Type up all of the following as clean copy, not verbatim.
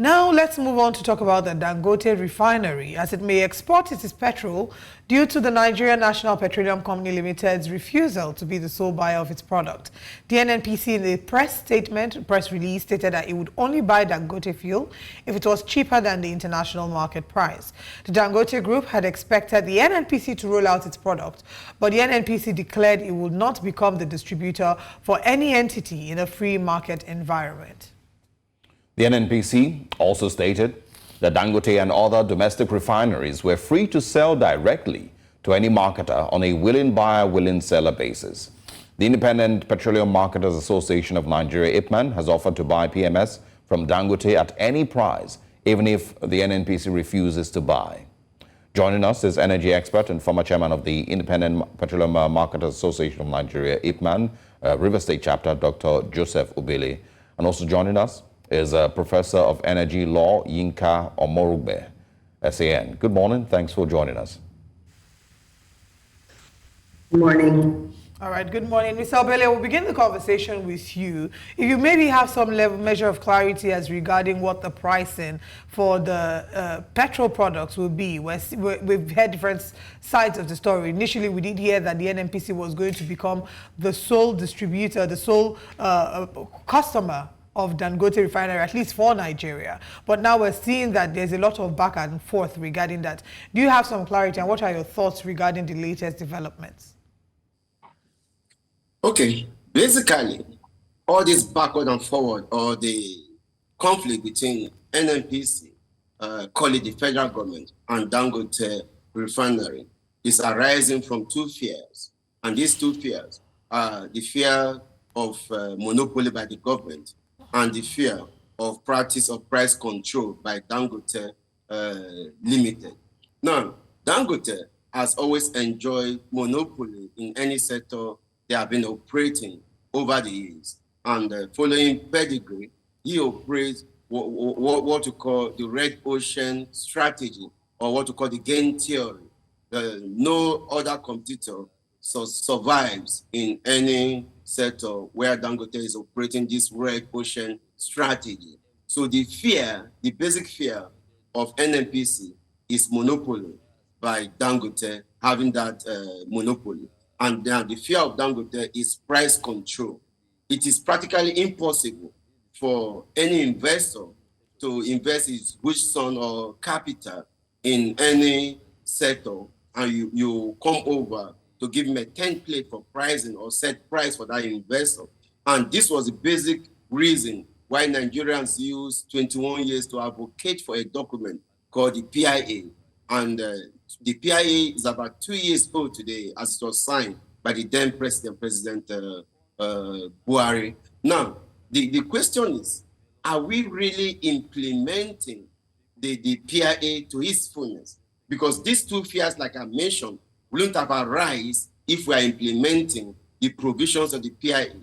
Now let's move on to talk about the Dangote Refinery, as it may export its petrol due to the Nigerian National Petroleum Company Limited's refusal to be the sole buyer of its product. The NNPC in a press release stated that it would only buy Dangote fuel if it was cheaper than the international market price. The Dangote Group had expected the NNPC to roll out its product, but the NNPC declared it would not become the distributor for any entity in a free market environment. The NNPC also stated that Dangote and other domestic refineries were free to sell directly to any marketer on a willing buyer, willing seller basis. The Independent Petroleum Marketers Association of Nigeria, IPMAN, has offered to buy PMS from Dangote at any price, even if the NNPC refuses to buy. Joining us is energy expert and former chairman of the Independent Petroleum Marketers Association of Nigeria, IPMAN Rivers State chapter, Dr Joseph Obele. And also joining us is Professor of Energy Law, Yinka Omorogbe, SAN. Good morning. Thanks for joining us. Good morning. All right, good morning. Mr. Obele, we'll begin the conversation with you. If you maybe have some measure of clarity as regarding what the pricing for the petrol products will be. We've heard different sides of the story. Initially, we did hear that the NNPC was going to become the sole distributor, the sole customer of Dangote Refinery, at least for Nigeria. But now we're seeing that there's a lot of back and forth regarding that. Do you have some clarity, and what are your thoughts regarding the latest developments? Okay, basically, all this backward and forward, or the conflict between NNPC, call it the federal government, and Dangote Refinery, is arising from two fears. And these two fears are the fear of monopoly by the government and the fear of practice of price control by Dangote Limited. Now, Dangote has always enjoyed monopoly in any sector they have been operating over the years. And following pedigree, he operates what you call the red ocean strategy, or what you call the game theory. No other competitor survives in any sector where Dangote is operating this red ocean strategy. So the basic fear of NNPC is monopoly by Dangote, having that monopoly. And then the fear of Dangote is price control. It is practically impossible for any investor to invest his rich son or capital in any sector, and you come over to give him a template for pricing or set price for that investor. And this was the basic reason why Nigerians used 21 years to advocate for a document called the PIA. And the PIA is about 2 years old today, as it was signed by the then President Buhari. Now, the question is, are we really implementing the PIA to its fullness? Because these two fears, like I mentioned, wouldn't have arisen if we are implementing the provisions of the PIA.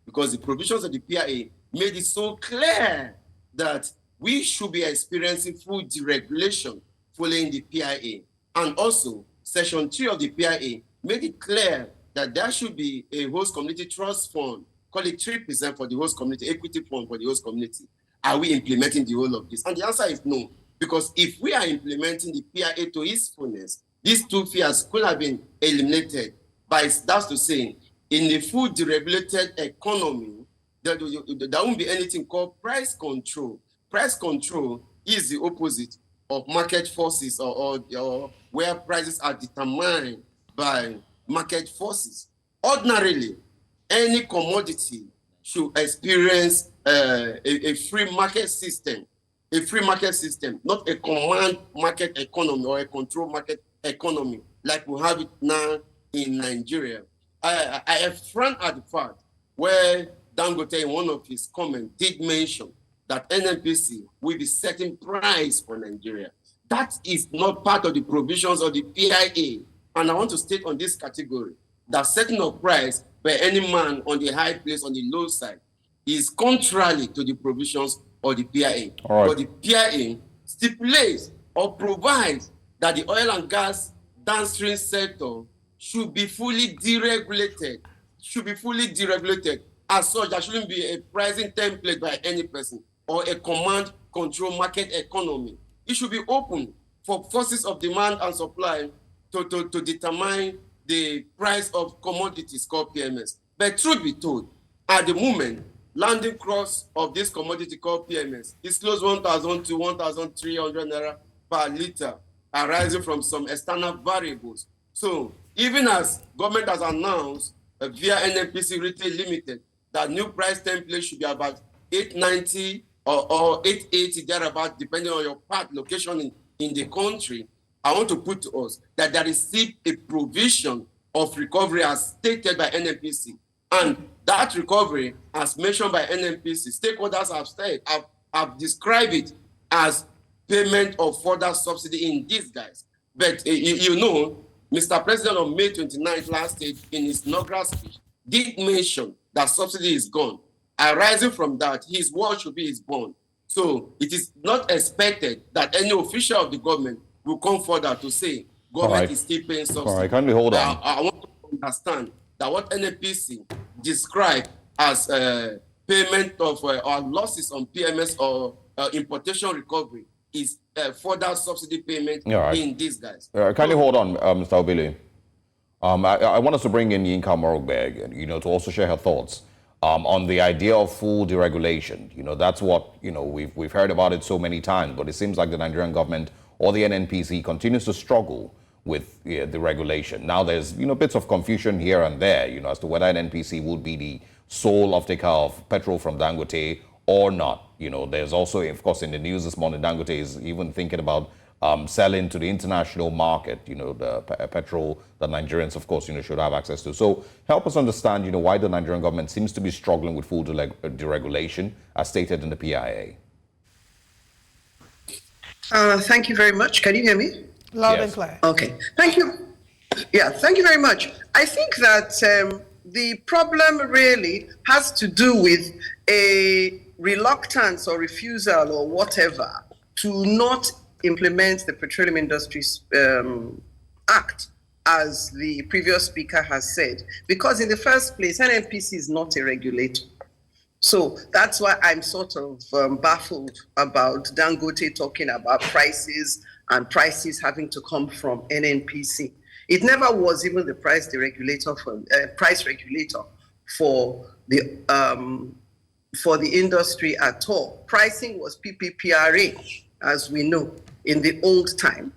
Because the provisions of the PIA made it so clear that we should be experiencing full deregulation following the PIA. And also, Section 3 of the PIA made it clear that there should be a host community trust fund, call it 3% for the host community, equity fund for the host community. Are we implementing the whole of this? And the answer is no. Because if we are implementing the PIA to its fullness, these two fears could have been eliminated by, that's to say, in a full deregulated economy, there won't be anything called price control. Price control is the opposite of market forces, or where prices are determined by market forces. Ordinarily, any commodity should experience a free market system, not a command market economy or a control market economy like we have it now in Nigeria. I have frowned at the fact where Dangote, in one of his comments, did mention that NNPC will be setting price for Nigeria. That is not part of the provisions of the PIA. And I want to state on this category that setting of price by any man on the high place, on the low side, is contrary to the provisions of the PIA. Right. But the PIA stipulates or provides that the oil and gas downstream sector should be fully deregulated. As such, there shouldn't be a pricing template by any person or a command control market economy. It should be open for forces of demand and supply to determine the price of commodities called PMS. But truth be told, at the moment, landing cost of this commodity called PMS is close 1,000 to 1,300 naira per liter, arising from some external variables. So even as government has announced via NNPC Retail Limited that new price template should be about 890 or 880 thereabout, depending on your part location in the country, I want to put to us that there is still a provision of recovery as stated by NNPC. And that recovery, as mentioned by NNPC, stakeholders have said, have described it as payment of further subsidy in disguise. But you know, Mr. President on May 29th last year in his inaugural speech did mention that subsidy is gone. Arising from that, his word should be his bond. So it is not expected that any official of the government will come further to say government is still paying subsidy. All right, kindly hold on. I want to understand that what NNPC described as payment of or losses on PMS or importation recovery is further subsidy payment in disguise. Kindly hold on, Mr. Obele. I want us to bring in Yinka Omorogbe, you know, to also share her thoughts on the idea of full deregulation. You know, that's what, you know, we've heard about it so many times, but it seems like the Nigerian government or the NNPC continues to struggle with the regulation. Now there's, you know, bits of confusion here and there, you know, as to whether NNPC would be the sole offtaker of petrol from Dangote or not. You know, there's also, of course, in the news this morning, Dangote is even thinking about selling to the international market, you know, the petrol that Nigerians, of course, you know, should have access to. So help us understand, you know, why the Nigerian government seems to be struggling with full deregulation, as stated in the PIA. Thank you very much. Can you hear me? Loud and clear. Okay. Thank you. Yeah, thank you very much. I think that the problem really has to do with a reluctance or refusal or whatever to not implement the Petroleum Industries Act, as the previous speaker has said. Because in the first place, NNPC is not a regulator. So that's why I'm sort of baffled about Dangote talking about prices and prices having to come from NNPC. It never was even the price regulator for the industry at all. Pricing was PPPRA, as we know, in the old time.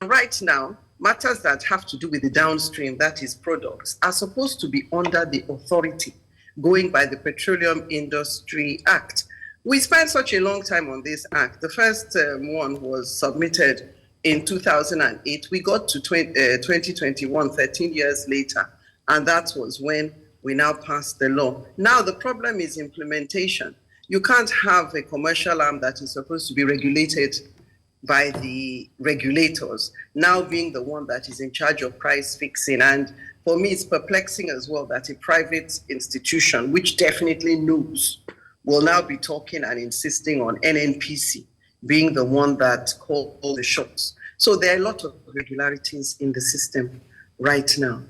Right now, matters that have to do with the downstream, that is products, are supposed to be under the authority going by the Petroleum Industry Act. We spent such a long time on this act. The first one was submitted in 2008. We got to 2021, 13 years later, and that was when we now passed the law. Now the problem is implementation. You can't have a commercial arm that is supposed to be regulated by the regulators now being the one that is in charge of price fixing. And for me, it's perplexing as well that a private institution, which definitely knows, will now be talking and insisting on NNPC being the one that calls all the shots. So there are a lot of irregularities in the system right now.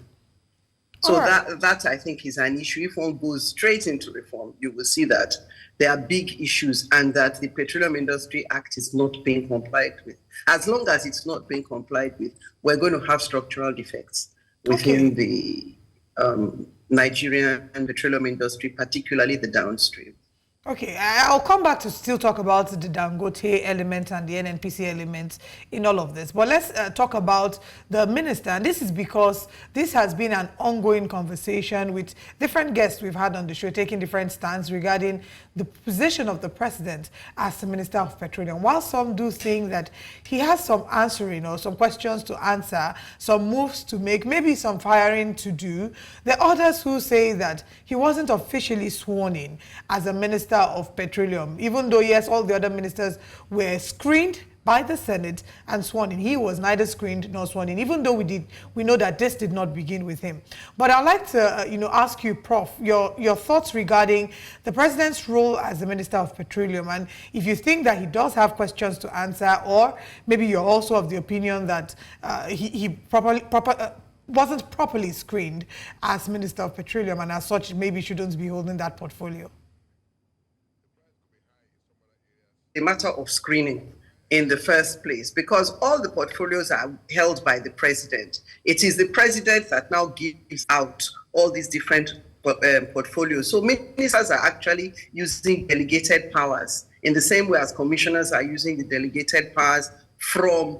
So that I think is an issue. If one goes straight into reform, you will see that there are big issues and that the Petroleum Industry Act is not being complied with. As long as it's not being complied with, we're going to have structural defects within the Nigerian petroleum industry, particularly the downstream. Okay, I'll come back to still talk about the Dangote element and the NNPC element in all of this. But let's talk about the minister. And this is because this has been an ongoing conversation with different guests we've had on the show, taking different stands regarding the position of the president as the Minister of Petroleum. While some do think that he has some answering or some questions to answer, some moves to make, maybe some firing to do, there are others who say that he wasn't officially sworn in as a Minister of Petroleum, even though, yes, all the other ministers were screened by the Senate and sworn in. He was neither screened nor sworn in, even though we know that this did not begin with him. But I'd like to, ask you, Prof, your thoughts regarding the president's role as the Minister of Petroleum, and if you think that he does have questions to answer, or maybe you're also of the opinion that he wasn't properly screened as Minister of Petroleum, and as such, maybe shouldn't be holding that portfolio. a matter of screening in the first place, because all the portfolios are held by the president. It is the president that now gives out all these different portfolios. So ministers are actually using delegated powers in the same way as commissioners are using the delegated powers from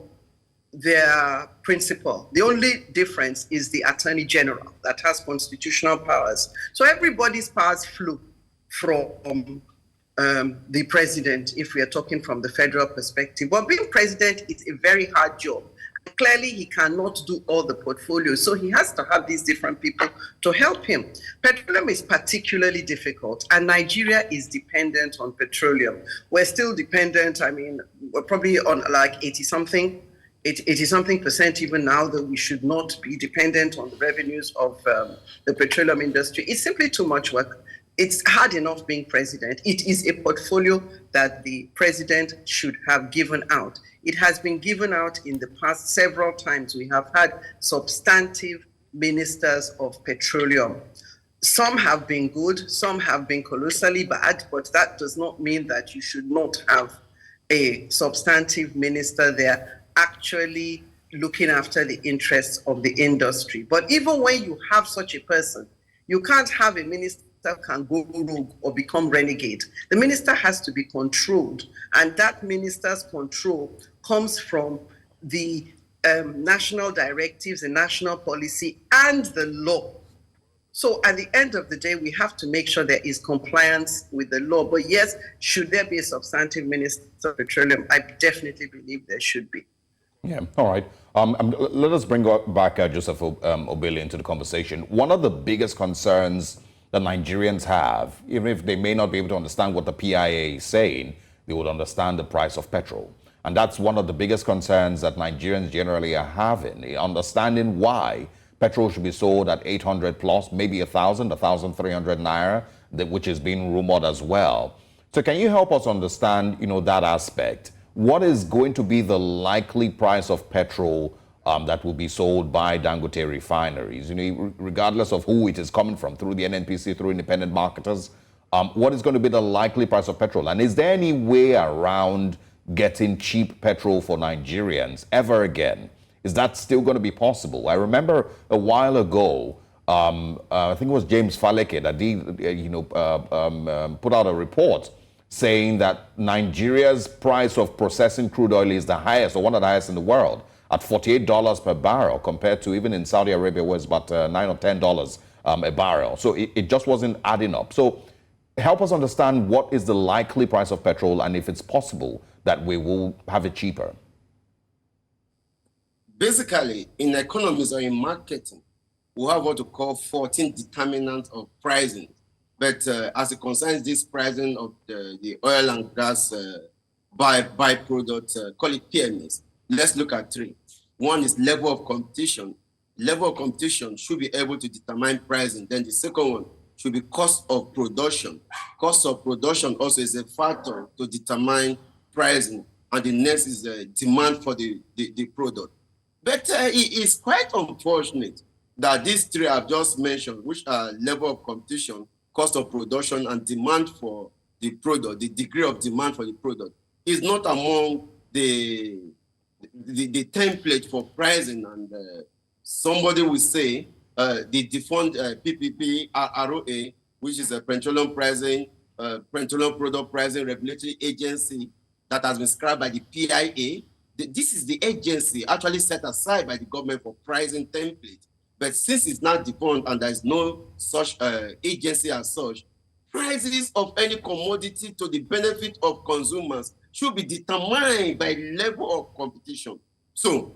their principal. The only difference is the attorney general that has constitutional powers. So everybody's powers flow from the president, if we are talking from the federal perspective. But being president is a very hard job. Clearly, he cannot do all the portfolios, so he has to have these different people to help him. Petroleum is particularly difficult, and Nigeria is dependent on petroleum. We're still dependent, I mean, we're probably on like 80-something percent even now, that we should not be dependent on the revenues of the petroleum industry. It's simply too much work. It's hard enough being president. It is a portfolio that the president should have given out. It has been given out in the past several times. We have had substantive ministers of petroleum. Some have been good, some have been colossally bad, but that does not mean that you should not have a substantive minister there actually looking after the interests of the industry. But even when you have such a person, you can't have a minister can go rogue or become renegade. The minister has to be controlled, and that minister's control comes from the national directives, the national policy, and the law. So at the end of the day, we have to make sure there is compliance with the law. But yes, should there be a substantive minister of petroleum? I definitely believe there should be. Yeah, all right. Let us bring back Joseph Obele into the conversation. One of the biggest concerns that Nigerians have, even if they may not be able to understand what the PIA is saying, they would understand the price of petrol. And that's one of the biggest concerns that Nigerians generally are having, understanding why petrol should be sold at 800 plus, maybe 1,000, 1,300 naira, which is being rumored as well. So can you help us understand, that aspect? What is going to be the likely price of petrol that will be sold by Dangote refineries, regardless of who it is coming from, through the NNPC, through independent marketers? What is going to be the likely price of petrol? And is there any way around getting cheap petrol for Nigerians ever again? Is that still going to be possible? I remember a while ago, I think it was James Faleke that put out a report saying that Nigeria's price of processing crude oil is the highest, or one of the highest in the world, at $48 per barrel, compared to even in Saudi Arabia, where it's about $9 or $10 a barrel. So it just wasn't adding up. So help us understand what is the likely price of petrol, and if it's possible that we will have it cheaper. Basically, in economics or in marketing, we have what we call 14 determinants of pricing. But as it concerns this pricing of the oil and gas byproduct, call it PMS, let's look at three. One is level of competition. Level of competition should be able to determine pricing. Then the second one should be cost of production. Cost of production also is a factor to determine pricing. And the next is the demand for the product. But it is quite unfortunate that these three I've just mentioned, which are level of competition, cost of production, and demand for the product, the degree of demand for the product, is not among the template for pricing. And somebody will say the defunct PPP ROA, which is a petroleum product pricing regulatory agency that has been scrapped by the PIA. This is the agency actually set aside by the government for pricing template. But since it's not defunct and there is no such agency as such, prices of any commodity to the benefit of consumers should be determined by level of competition. So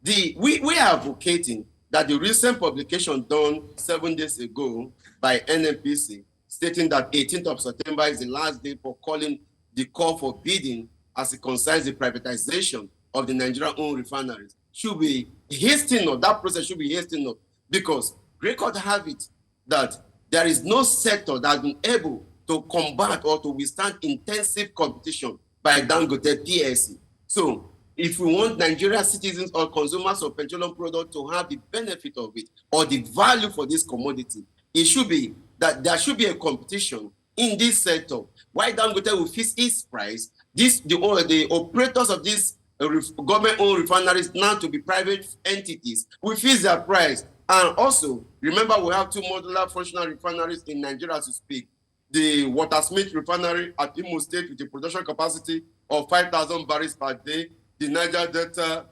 we are advocating that the recent publication done 7 days ago by NNPC, stating that 18th of September is the last day for calling the call for bidding as it concerns the privatization of the Nigerian-owned refineries, should be hastening up. That process should be hastening up, because record have it that there is no sector that has been able to combat or to withstand intensive competition by Dangote PLC. So if we want Nigerian citizens or consumers of petroleum products to have the benefit of it or the value for this commodity, it should be that there should be a competition in this sector. Why Dangote will fix its price the operators of these government-owned refineries now to be private entities will fix their price. And also, remember, we have two modular functional refineries in Nigeria as we speak. The Watersmith Refinery at Imo State with a production capacity of 5,000 barrels per day. The Niger Delta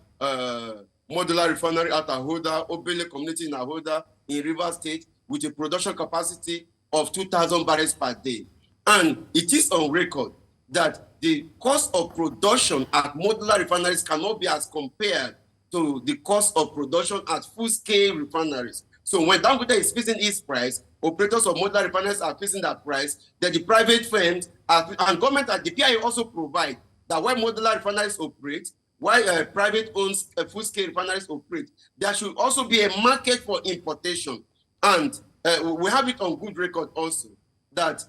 Modular Refinery at Ahoda, Obele Community in Ahoda in Rivers State with a production capacity of 2,000 barrels per day. And it is on record that the cost of production at modular refineries cannot be as compared to the cost of production at full-scale refineries. So when Dangote is fixing its price, operators of modular refineries are fixing that price, then the private firms and government and the PIA also provide that when modular refineries operate, while private-owned full-scale refineries operate, there should also be a market for importation. And we have it on good record also that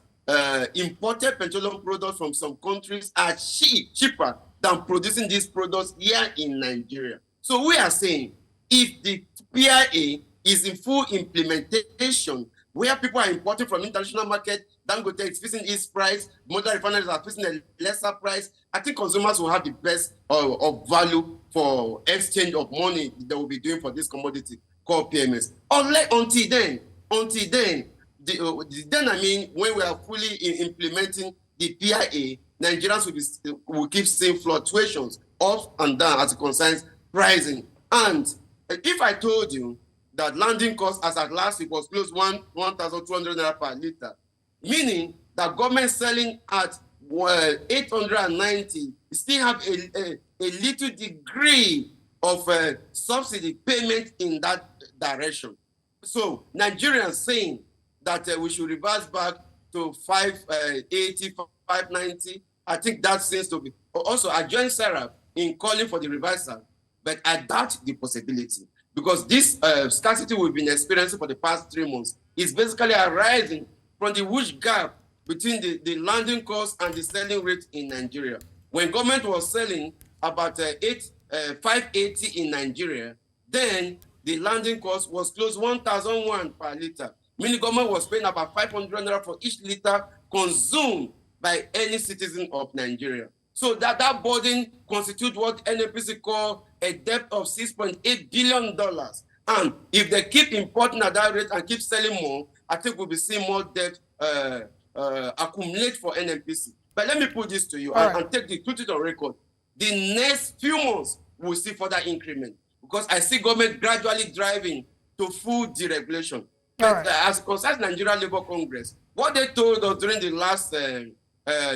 imported petroleum products from some countries are cheaper than producing these products here in Nigeria. So we are saying if the PIA is in full implementation, where people are importing from international market, Dangote is fixing its price, motor refineries are fixing a lesser price, I think consumers will have the best of value for exchange of money they will be doing for this commodity called PMS. Until then, I mean, when we are fully implementing the PIA, Nigerians will keep seeing fluctuations up and down as it concerns pricing. And if I told you that landing cost as at last week was close 1,200 naira per liter, meaning that government selling at 890 still have a little degree of subsidy payment in that direction. So Nigerians saying that we should reverse back to 580, 590, I think that seems to be. Also, I join Sarah in calling for the reversal, but I doubt the possibility because this scarcity we've been experiencing for the past 3 months is basically arising from the huge gap between the landing cost and the selling rate in Nigeria. When government was selling about 580 in Nigeria, then the landing cost was close 1,001 per liter. Meaning government was paying about 500 naira for each liter consumed by any citizen of Nigeria. So that burden constitutes what NNPC call a debt of $6.8 billion. And if they keep importing at that rate and keep selling more, I think we'll be seeing more debt accumulate for NNPC. But let me put this to you and put it on record. The next few months, we'll see further increment because I see government gradually driving to full deregulation. But as it concerns Nigeria Labour Congress, what they told us during the last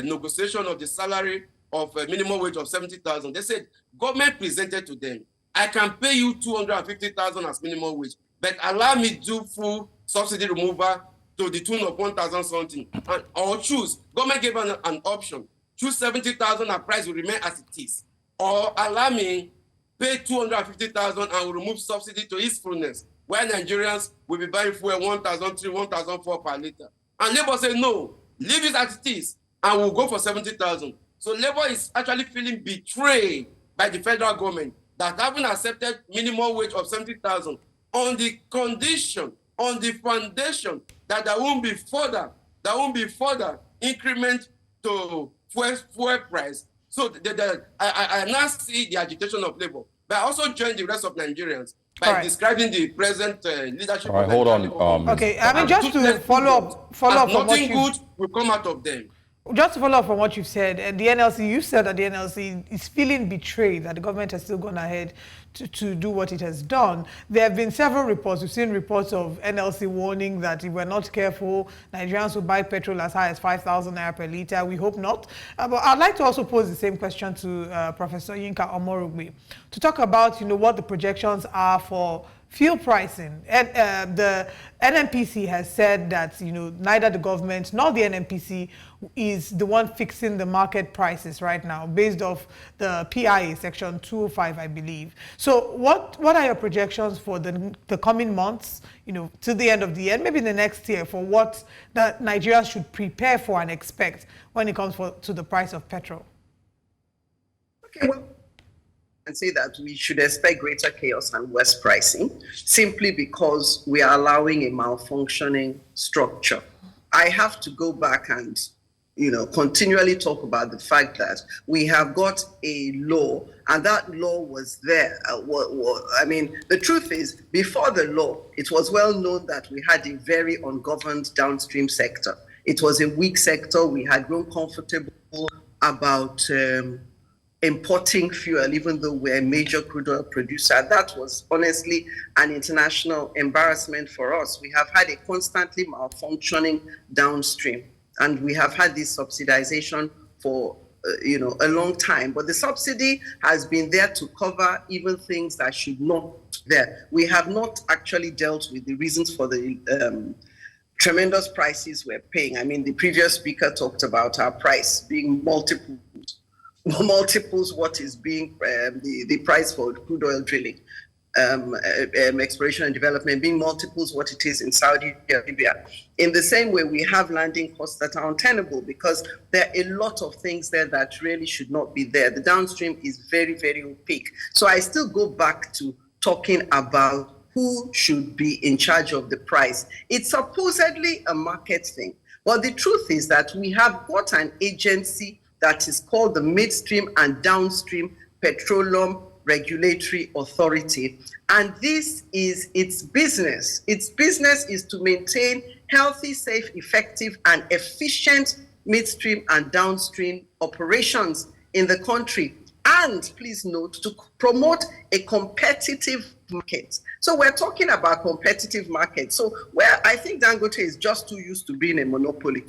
negotiation of the salary of minimum wage of 70,000, they said government presented to them, I can pay you 250,000 as minimum wage, but allow me to do full subsidy removal to the tune of 1,000 something, or choose. Government gave an option. Choose 70,000 and price will remain as it is, or allow me pay 250,000 and will remove subsidy to its fullness, where Nigerians will be buying fuel 1,003, 1,004 per liter. And Labour said, no, leave it as it is, and we'll go for 70,000. So Labour is actually feeling betrayed by the federal government that having accepted minimum wage of 70,000 on the condition, on the foundation that there won't be further increment to fuel price. So I now see the agitation of Labour, but I also join the rest of Nigerians by describing the present leadership. All right, hold on. Okay, I mean, just to follow up from what nothing good will come out of them. Just to follow up from what you've said, the NLC, you said that the NLC is feeling betrayed, that the government has still gone ahead to do what it has done. There have been several reports. We've seen reports of NLC warning that if we're not careful, Nigerians will buy petrol as high as 5,000 naira per liter. We hope not. But I'd like to also pose the same question to Professor Yinka Omorogbe to talk about, what the projections are for fuel pricing. And the NNPC has said that neither the government nor the NNPC is the one fixing the market prices right now, based off the PIA section 205, I believe. So what are your projections for the coming months, to the end of the year, maybe the next year, for what that Nigerians should prepare for and expect when it comes to the price of petrol? Okay, well, and say that we should expect greater chaos and worse pricing simply because we are allowing a malfunctioning structure. I have to go back and continually talk about the fact that we have got a law, and that law was there. The truth is, before the law, it was well known that we had a very ungoverned downstream sector. It was a weak sector. We had grown comfortable about importing fuel, even though we're a major crude oil producer. That was honestly an international embarrassment for us. We have had a constantly malfunctioning downstream, and we have had this subsidization for a long time. But the subsidy has been there to cover even things that should not be there. We have not actually dealt with the reasons for the tremendous prices we're paying. I mean, the previous speaker talked about our price being multiples what is being the price for crude oil drilling, exploration and development being multiples what it is in Saudi Arabia. In the same way, we have landing costs that are untenable because there are a lot of things there that really should not be there. The downstream is very, very opaque. So I still go back to talking about who should be in charge of the price. It's supposedly a market thing, but the truth is that we have got an agency that is called the Midstream and Downstream Petroleum Regulatory Authority. And this is its business. Its business is to maintain healthy, safe, effective, and efficient midstream and downstream operations in the country. And please note, to promote a competitive market. So we're talking about competitive markets. So where I think Dangote is just too used to being a monopoly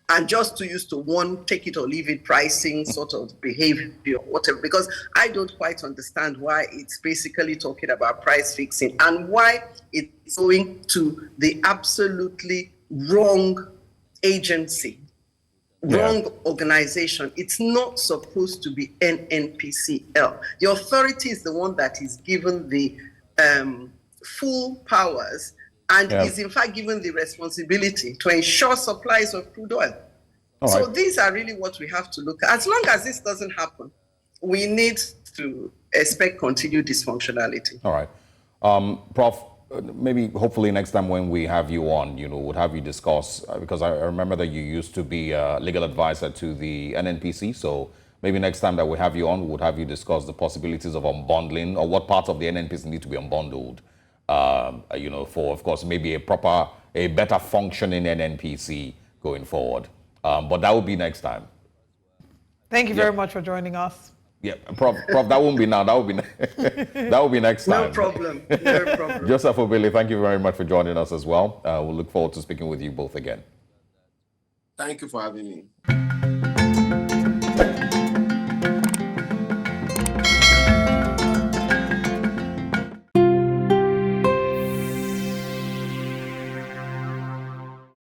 and just too used to one take it or leave it pricing sort of behavior, whatever, because I don't quite understand why it's basically talking about price fixing and why it's going to the absolutely wrong agency, wrong organization. It's not supposed to be NNPCL. The authority is the one that is given the full powers and is in fact given the responsibility to ensure supplies of crude oil. So these are really what we have to look at. As long as this doesn't happen, we need to expect continued dysfunctionality. All right. Prof, maybe hopefully next time when we have you on, we'll have you discuss, because I remember that you used to be a legal advisor to the NNPC. So maybe next time that we have you on, we would have you discuss the possibilities of unbundling or what parts of the NNPC need to be unbundled. For, of course, maybe a better functioning NNPC going forward. But that will be next time. Thank you very much for joining us. Yeah, Prof, that won't be now. That will be next time. No problem. No problem. Joseph Obele, thank you very much for joining us as well. We'll look forward to speaking with you both again. Thank you for having me.